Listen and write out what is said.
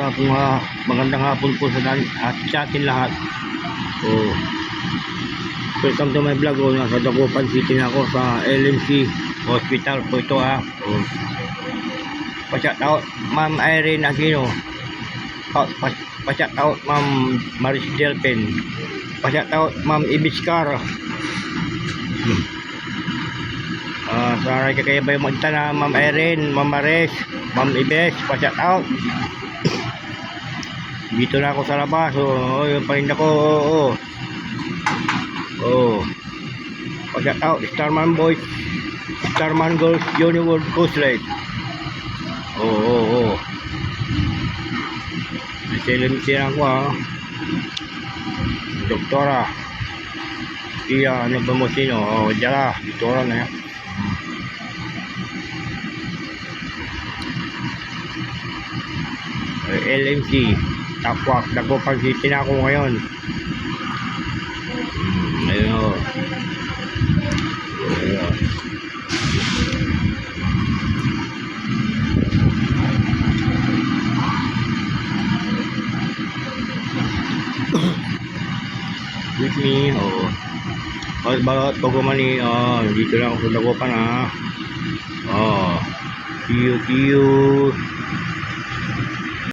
Magandang hapon po sa atin lahat. So, welcome to my vlog. Nasa Dagupan City na ako sa LMC Hospital po ito ha. So, pa-shout out Ma'am Irene Aquino. Pa-shout out Ma'am Maris Delpen. Pa-shout out Ma'am Ibiscar. Sana kayo ba yung magtana Ma'am Irene, Ma'am Maris, Ma'am Ibes, pa-shout out. Dito na ako sa labas. Yung paninda ko. Pa-shout out Starman Boys, Starman Girls, Uniworld Coast Lake. Nasilim ko ha. Doktora iya ano ba mo sino? Diyala, doktora na yan. LMC Takwak, Dagupan City na ako ngayon. Ayun. With me, balot pagumani, dito lang ako sa Dagupan ha. See you.